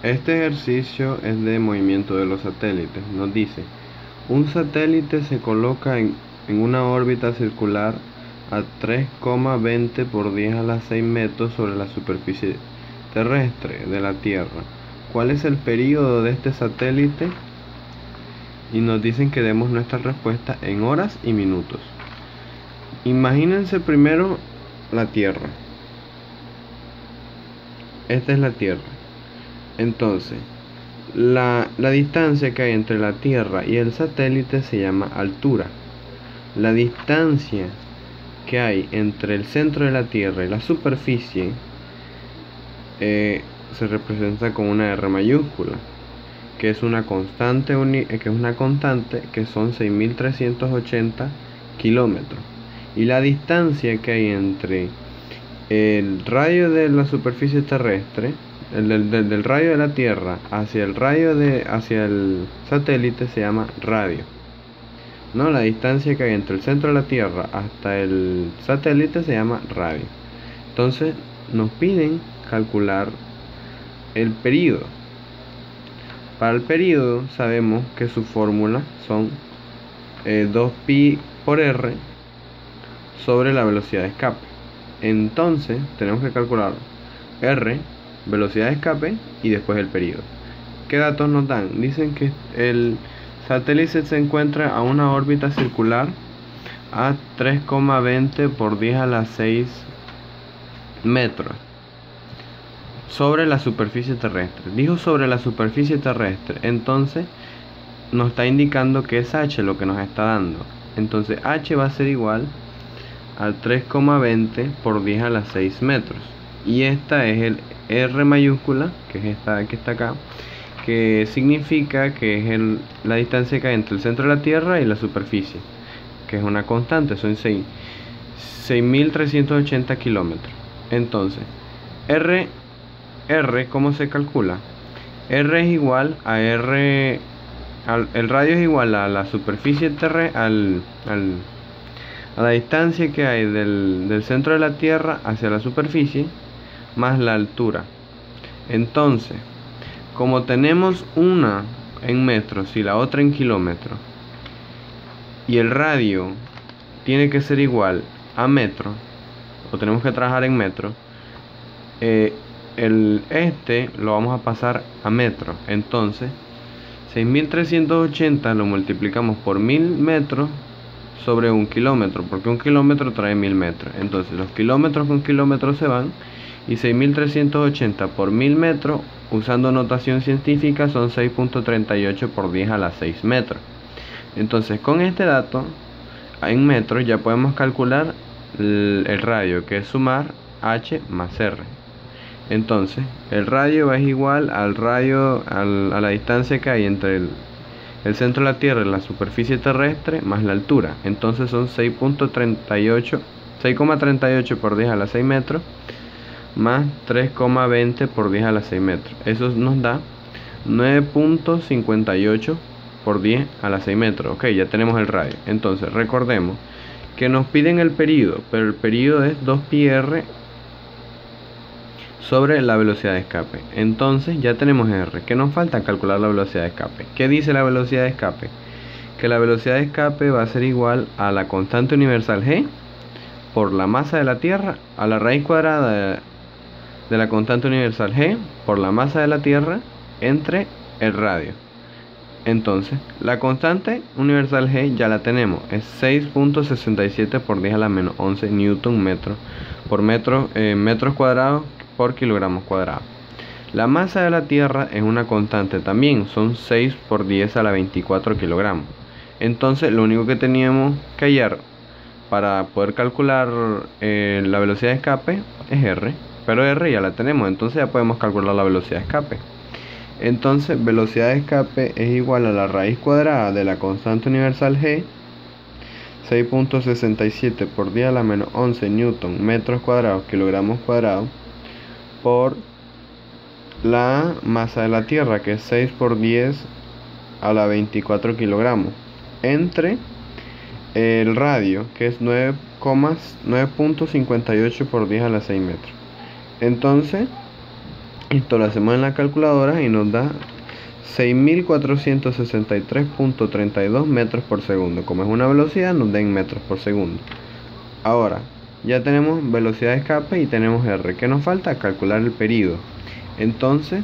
Este ejercicio es de movimiento de los satélites. Nos dice, un satélite se coloca en una órbita circular a 3,20 por 10 a la 6 metros sobre la superficie terrestre de la Tierra. ¿Cuál es el período de este satélite? Y nos dicen que demos nuestra respuesta en horas y minutos. Imagínense primero la Tierra. Esta es la Tierra. Entonces, la distancia que hay entre la Tierra y el satélite se llama altura. La distancia que hay entre el centro de la Tierra y la superficie se representa con una R mayúscula, que es una constante que son 6.380 kilómetros. Y la distancia que hay entre el radio de la superficie terrestre, del radio de la Tierra hacia el satélite se llama radio. No, la distancia que hay entre el centro de la Tierra hasta el satélite se llama radio. Entonces nos piden calcular el período. Para el período sabemos que su fórmula son 2pi por r sobre la velocidad de escape. Entonces tenemos que calcular r, velocidad de escape y después el período. ¿Qué datos nos dan? Dicen que el satélite se encuentra a una órbita circular a 3,20 por 10 a la 6 metros sobre la superficie terrestre. Dijo sobre la superficie terrestre, entonces nos está indicando que es h lo que nos está dando. Entonces h va a ser igual a 3,20 por 10 a la 6 metros. Y esta es el R mayúscula, que es esta que está acá, que significa que es la distancia que hay entre el centro de la Tierra y la superficie, que es una constante, son 6.380 kilómetros. Entonces, R, ¿cómo se calcula? R es igual a R, el radio es igual a la superficie terrestre, a la distancia que hay del centro de la Tierra hacia la superficie, más la altura. Entonces, como tenemos una en metros y la otra en kilómetros, y el radio tiene que ser igual a metros, o tenemos que trabajar en metros, lo vamos a pasar a metros. Entonces 6.380 lo multiplicamos por 1.000 metros sobre 1 kilómetro, porque 1 kilómetro trae 1.000 metros. Entonces los kilómetros con kilómetros se van, y 6.380 por 1.000 metros, usando notación científica, son 6.38 por 10 a la 6 metros. Entonces con este dato en metros ya podemos calcular el radio, que es sumar h más r. Entonces el radio es igual al radio, a la distancia que hay entre el centro de la Tierra y la superficie terrestre más la altura. Entonces son 6,38 por 10 a la 6 metros más 3,20 por 10 a la 6 metros. Eso nos da 9,58 por 10 a la 6 metros. Ok, ya tenemos el radio. Entonces recordemos que nos piden el período, pero el período es 2πr sobre la velocidad de escape. Entonces ya tenemos r. ¿Qué nos falta? Calcular la velocidad de escape. ¿Qué dice la velocidad de escape? Que la velocidad de escape va a ser igual a la constante universal g por la masa de la Tierra a la raíz cuadrada de la constante universal g por la masa de la Tierra entre el radio. Entonces la constante universal g ya la tenemos, es 6.67 por 10 a la menos 11 newton metro por metros cuadrados por kilogramos cuadrados. La masa de la Tierra es una constante también, son 6 por 10 a la 24 kilogramos. Entonces lo único que teníamos que hallar para poder calcular la velocidad de escape es r, pero r ya la tenemos, entonces ya podemos calcular la velocidad de escape. Entonces velocidad de escape es igual a la raíz cuadrada de la constante universal g, 6.67 por 10 a la menos 11 newton metros cuadrados kilogramos cuadrados, por la masa de la Tierra, que es 6 por 10 a la 24 kilogramos, entre el radio, que es 9.58 por 10 a la 6 metros. Entonces Esto lo hacemos en la calculadora y nos da 6.463.32 metros por segundo. Como es una velocidad, nos da en metros por segundo. Ahora, ya tenemos velocidad de escape y tenemos R. ¿Qué nos falta? Calcular el período. Entonces,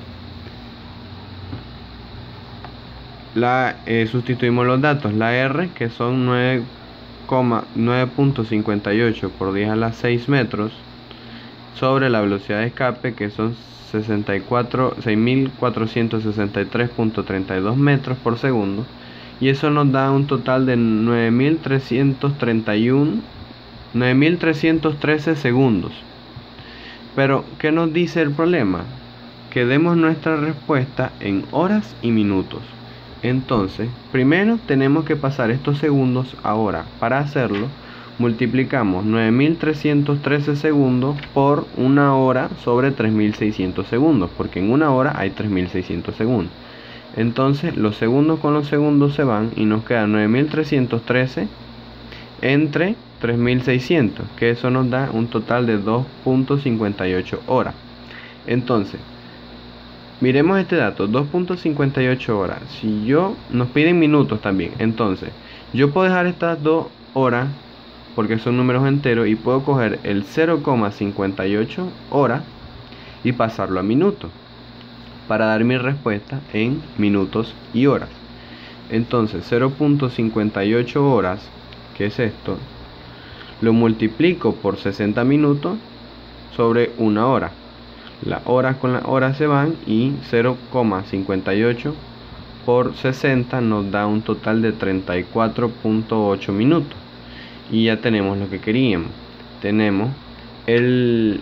sustituimos los datos. La R, que son 9,58 por 10 a la 6 metros, sobre la velocidad de escape, que son 6.463.32 metros por segundo, y eso nos da un total de 9.313 segundos. Pero ¿qué nos dice el problema? Que demos nuestra respuesta en horas y minutos. Entonces, primero tenemos que pasar estos segundos a hora. Para hacerlo, multiplicamos 9.313 segundos por una hora sobre 3.600 segundos, porque en una hora hay 3.600 segundos. Entonces los segundos con los segundos se van y nos queda 9.313 entre 3.600, que eso nos da un total de 2.58 horas. Entonces, miremos este dato, 2.58 horas. Si nos piden minutos también, entonces yo puedo dejar estas 2 horas porque son números enteros y puedo coger el 0,58 horas y pasarlo a minutos para dar mi respuesta en minutos y horas. Entonces 0.58 horas, que es esto, lo multiplico por 60 minutos sobre una hora. Las horas con las horas se van y 0,58 por 60 nos da un total de 34.8 minutos. Y ya tenemos lo que queríamos. Tenemos el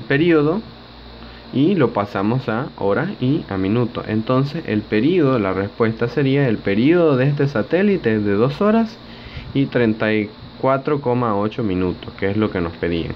periodo y lo pasamos a horas y a minutos. Entonces el periodo, la respuesta sería el periodo de este satélite de 2 horas y 34,8 minutos, que es lo que nos pedían.